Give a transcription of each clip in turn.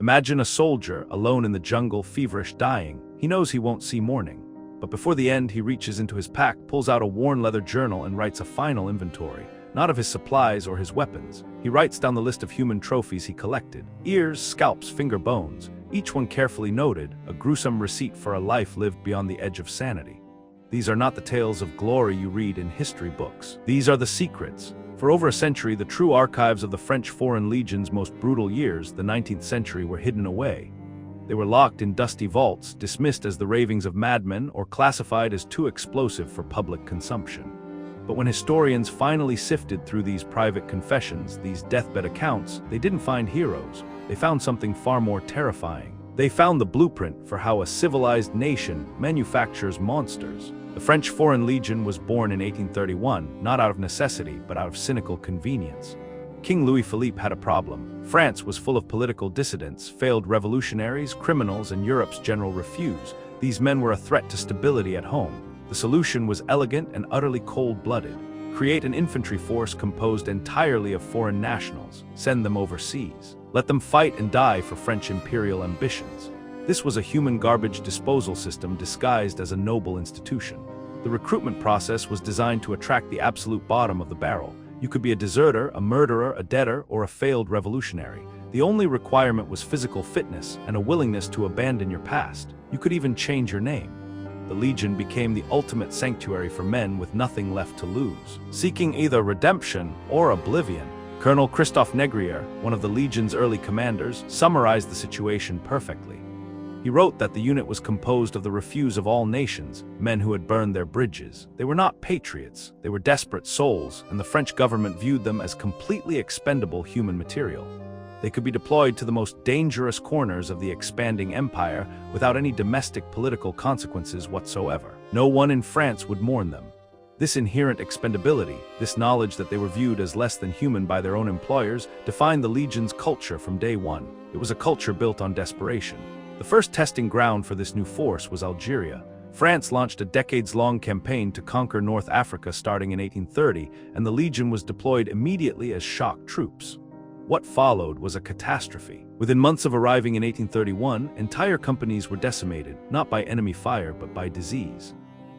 Imagine a soldier, alone in the jungle, feverish, dying. He knows he won't see morning. But before the end, he reaches into his pack, pulls out a worn leather journal, and writes a final inventory. Not of his supplies or his weapons. He writes down the list of human trophies he collected. Ears, scalps, finger bones. Each one carefully noted, a gruesome receipt for a life lived beyond the edge of sanity. These are not the tales of glory you read in history books. These are the secrets. For over a century, the true archives of the French Foreign Legion's most brutal years, the 19th century, were hidden away. They were locked in dusty vaults, dismissed as the ravings of madmen, or classified as too explosive for public consumption. But when historians finally sifted through these private confessions, these deathbed accounts, they didn't find heroes. They found something far more terrifying. They found the blueprint for how a civilized nation manufactures monsters. The French Foreign Legion was born in 1831, not out of necessity, but out of cynical convenience. King Louis-Philippe had a problem. France was full of political dissidents, failed revolutionaries, criminals, and Europe's general refuse. These men were a threat to stability at home. The solution was elegant and utterly cold-blooded. Create an infantry force composed entirely of foreign nationals. Send them overseas. Let them fight and die for French imperial ambitions. This was a human garbage disposal system disguised as a noble institution. The recruitment process was designed to attract the absolute bottom of the barrel. You could be a deserter, a murderer, a debtor, or a failed revolutionary. The only requirement was physical fitness and a willingness to abandon your past. You could even change your name. The Legion became the ultimate sanctuary for men with nothing left to lose, seeking either redemption or oblivion. Colonel Christophe Négrier, one of the Legion's early commanders, summarized the situation perfectly. He wrote that the unit was composed of the refuse of all nations, men who had burned their bridges. They were not patriots, they were desperate souls, and the French government viewed them as completely expendable human material. They could be deployed to the most dangerous corners of the expanding empire without any domestic political consequences whatsoever. No one in France would mourn them. This inherent expendability, this knowledge that they were viewed as less than human by their own employers, defined the Legion's culture from day one. It was a culture built on desperation. The first testing ground for this new force was Algeria. France launched a decades-long campaign to conquer North Africa starting in 1830, and the Legion was deployed immediately as shock troops. What followed was a catastrophe. Within months of arriving in 1831, entire companies were decimated, not by enemy fire but by disease.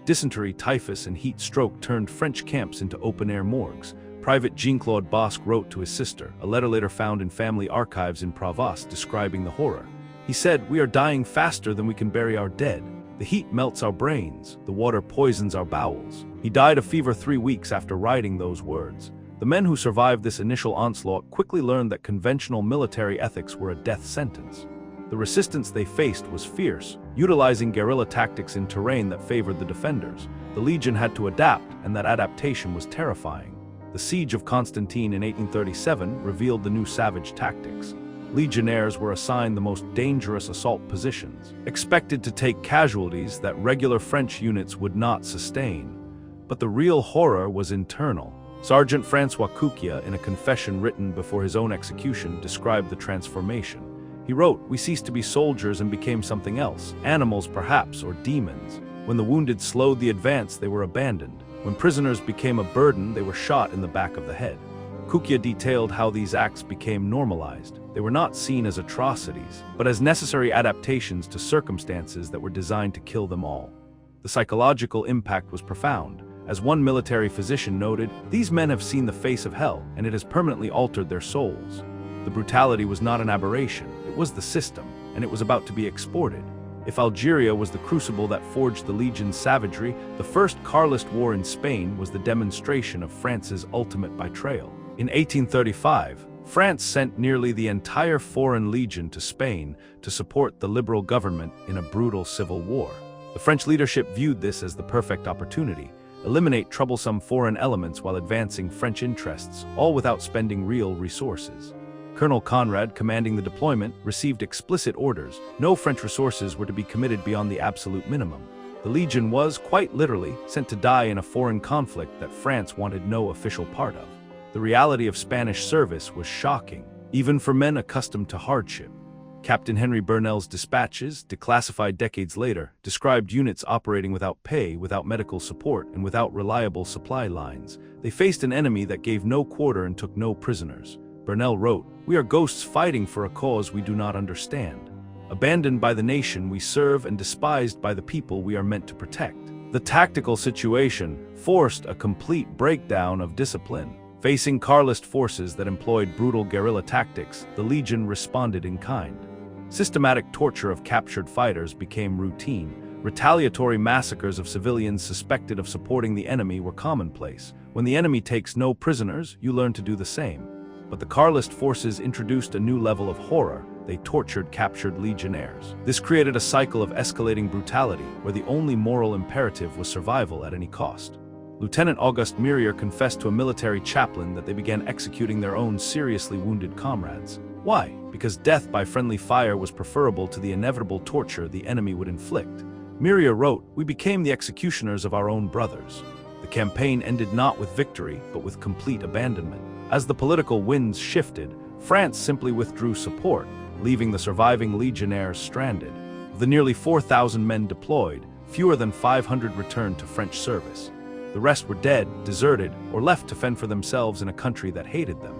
Dysentery, typhus, and heat stroke turned French camps into open-air morgues. Private Jean-Claude Bosque wrote to his sister, a letter later found in family archives in Provence describing the horror. He said, "We are dying faster than we can bury our dead. The heat melts our brains. The water poisons our bowels." He died of fever 3 weeks after writing those words. The men who survived this initial onslaught quickly learned that conventional military ethics were a death sentence. The resistance they faced was fierce, utilizing guerrilla tactics in terrain that favored the defenders. The Legion had to adapt, and that adaptation was terrifying. The Siege of Constantine in 1837 revealed the new savage tactics. Legionnaires were assigned the most dangerous assault positions, expected to take casualties that regular French units would not sustain. But the real horror was internal. Sergeant François Coquille, in a confession written before his own execution, described the transformation. He wrote, "We ceased to be soldiers and became something else, animals perhaps, or demons. When the wounded slowed the advance, they were abandoned. When prisoners became a burden, they were shot in the back of the head." Coquille detailed how these acts became normalized. They were not seen as atrocities, but as necessary adaptations to circumstances that were designed to kill them all. The psychological impact was profound. As one military physician noted, "These men have seen the face of hell, and it has permanently altered their souls." The brutality was not an aberration, it was the system, and it was about to be exported. If Algeria was the crucible that forged the Legion's savagery, the First Carlist War in Spain was the demonstration of France's ultimate betrayal. In 1835, France sent nearly the entire Foreign Legion to Spain to support the liberal government in a brutal civil war. The French leadership viewed this as the perfect opportunity: eliminate troublesome foreign elements while advancing French interests, all without spending real resources. Colonel Conrad, commanding the deployment, received explicit orders. No French resources were to be committed beyond the absolute minimum. The Legion was, quite literally, sent to die in a foreign conflict that France wanted no official part of. The reality of Spanish service was shocking, even for men accustomed to hardship. Captain Henry Burnell's dispatches, declassified decades later, described units operating without pay, without medical support, and without reliable supply lines. They faced an enemy that gave no quarter and took no prisoners. Burnell wrote, "We are ghosts fighting for a cause we do not understand. Abandoned by the nation we serve and despised by the people we are meant to protect." The tactical situation forced a complete breakdown of discipline. Facing Carlist forces that employed brutal guerrilla tactics, the Legion responded in kind. Systematic torture of captured fighters became routine. Retaliatory massacres of civilians suspected of supporting the enemy were commonplace. When the enemy takes no prisoners, you learn to do the same. But the Carlist forces introduced a new level of horror. They tortured captured legionnaires. This created a cycle of escalating brutality, where the only moral imperative was survival at any cost. Lieutenant Auguste Mérier confessed to a military chaplain that they began executing their own seriously wounded comrades. Why? Because death by friendly fire was preferable to the inevitable torture the enemy would inflict. Mérier wrote, "We became the executioners of our own brothers." The campaign ended not with victory, but with complete abandonment. As the political winds shifted, France simply withdrew support, leaving the surviving legionnaires stranded. Of the nearly 4,000 men deployed, fewer than 500 returned to French service. The rest were dead, deserted, or left to fend for themselves in a country that hated them.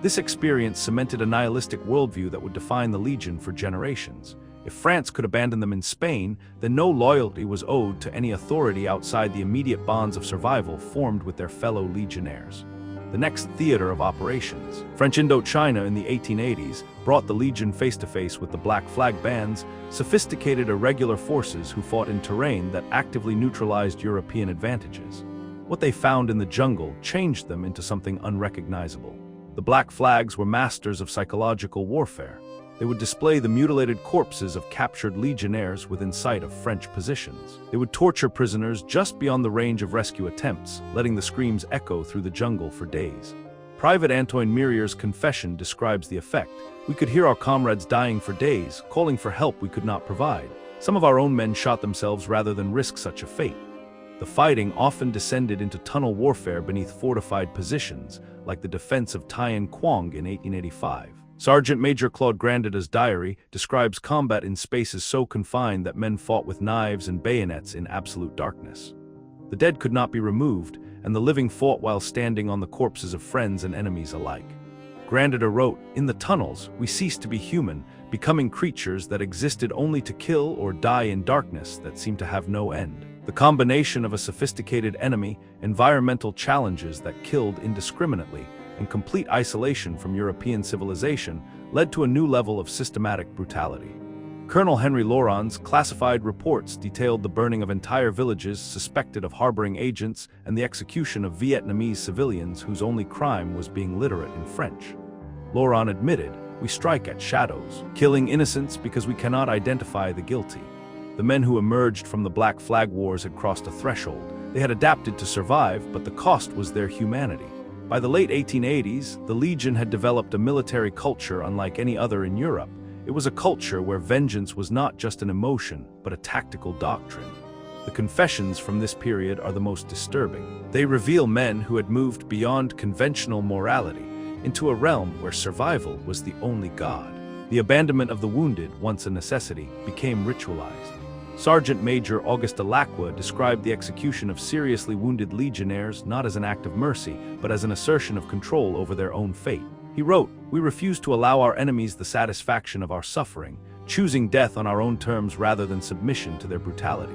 This experience cemented a nihilistic worldview that would define the Legion for generations. If France could abandon them in Spain, then no loyalty was owed to any authority outside the immediate bonds of survival formed with their fellow legionnaires. The next theater of operations, French Indochina in the 1880s, brought the Legion face-to-face with the Black Flag bands, sophisticated irregular forces who fought in terrain that actively neutralized European advantages. What they found in the jungle changed them into something unrecognizable. The Black Flags were masters of psychological warfare. They would display the mutilated corpses of captured legionnaires within sight of French positions. They would torture prisoners just beyond the range of rescue attempts, letting the screams echo through the jungle for days. Private Antoine Mérier's confession describes the effect. "We could hear our comrades dying for days, calling for help we could not provide. Some of our own men shot themselves rather than risk such a fate." The fighting often descended into tunnel warfare beneath fortified positions, like the defense of Tien Quang in 1885. Sergeant Major Claude Grandida's diary describes combat in spaces so confined that men fought with knives and bayonets in absolute darkness. The dead could not be removed, and the living fought while standing on the corpses of friends and enemies alike. Grandida wrote, "In the tunnels, we ceased to be human, becoming creatures that existed only to kill or die in darkness that seemed to have no end." The combination of a sophisticated enemy, environmental challenges that killed indiscriminately, and complete isolation from European civilization led to a new level of systematic brutality. Colonel Henry Laurens' classified reports detailed the burning of entire villages suspected of harboring agents and the execution of Vietnamese civilians whose only crime was being literate in French. Laurens admitted, "We strike at shadows, killing innocents because we cannot identify the guilty." The men who emerged from the Black Flag Wars had crossed a threshold. They had adapted to survive, but the cost was their humanity. By the late 1880s, the Legion had developed a military culture unlike any other in Europe. It was a culture where vengeance was not just an emotion, but a tactical doctrine. The confessions from this period are the most disturbing. They reveal men who had moved beyond conventional morality into a realm where survival was the only god. The abandonment of the wounded, once a necessity, became ritualized. Sergeant Major Auguste Delacroix described the execution of seriously wounded legionnaires not as an act of mercy, but as an assertion of control over their own fate. He wrote, "We refuse to allow our enemies the satisfaction of our suffering, choosing death on our own terms rather than submission to their brutality."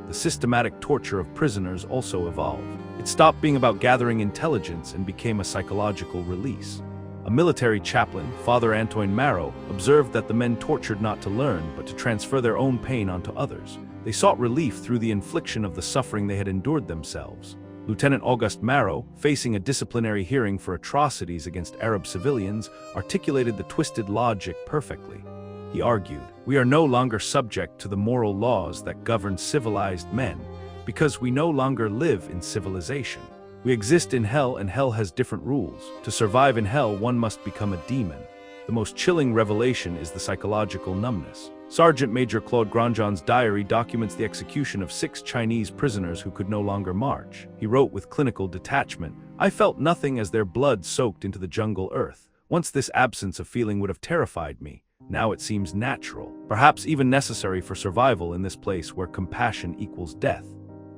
The systematic torture of prisoners also evolved. It stopped being about gathering intelligence and became a psychological release. A military chaplain, Father Antoine Marot, observed that the men tortured not to learn, but to transfer their own pain onto others. They sought relief through the infliction of the suffering they had endured themselves. Lieutenant Auguste Marot, facing a disciplinary hearing for atrocities against Arab civilians, articulated the twisted logic perfectly. He argued, "We are no longer subject to the moral laws that govern civilized men, because we no longer live in civilization. We exist in hell, and hell has different rules. To survive in hell, one must become a demon." The most chilling revelation is the psychological numbness. Sergeant Major Claude Grandjean's diary documents the execution of 6 Chinese prisoners who could no longer march. He wrote with clinical detachment, "I felt nothing as their blood soaked into the jungle earth. Once this absence of feeling would have terrified me. Now it seems natural, perhaps even necessary for survival in this place where compassion equals death."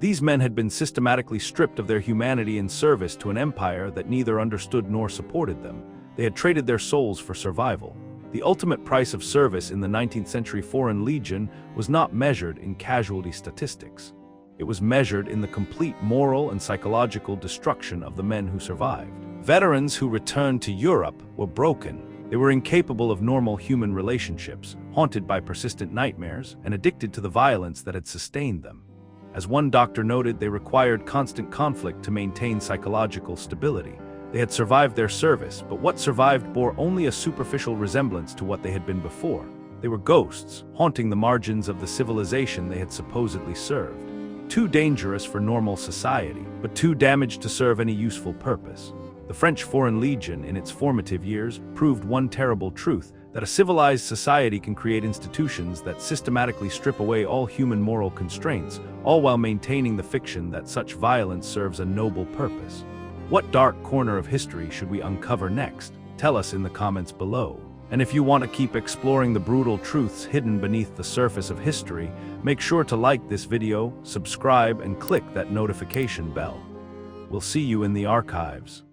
These men had been systematically stripped of their humanity in service to an empire that neither understood nor supported them. They had traded their souls for survival. The ultimate price of service in the 19th century Foreign Legion was not measured in casualty statistics. It was measured in the complete moral and psychological destruction of the men who survived. Veterans who returned to Europe were broken. They were incapable of normal human relationships, haunted by persistent nightmares, and addicted to the violence that had sustained them. As one doctor noted, they required constant conflict to maintain psychological stability. They had survived their service, but what survived bore only a superficial resemblance to what they had been before. They were ghosts, haunting the margins of the civilization they had supposedly served. Too dangerous for normal society, but too damaged to serve any useful purpose. The French Foreign Legion, in its formative years, proved one terrible truth: that a civilized society can create institutions that systematically strip away all human moral constraints, all while maintaining the fiction that such violence serves a noble purpose. What dark corner of history should we uncover next? Tell us in the comments below. And if you want to keep exploring the brutal truths hidden beneath the surface of history, make sure to like this video, subscribe, and click that notification bell. We'll see you in the archives.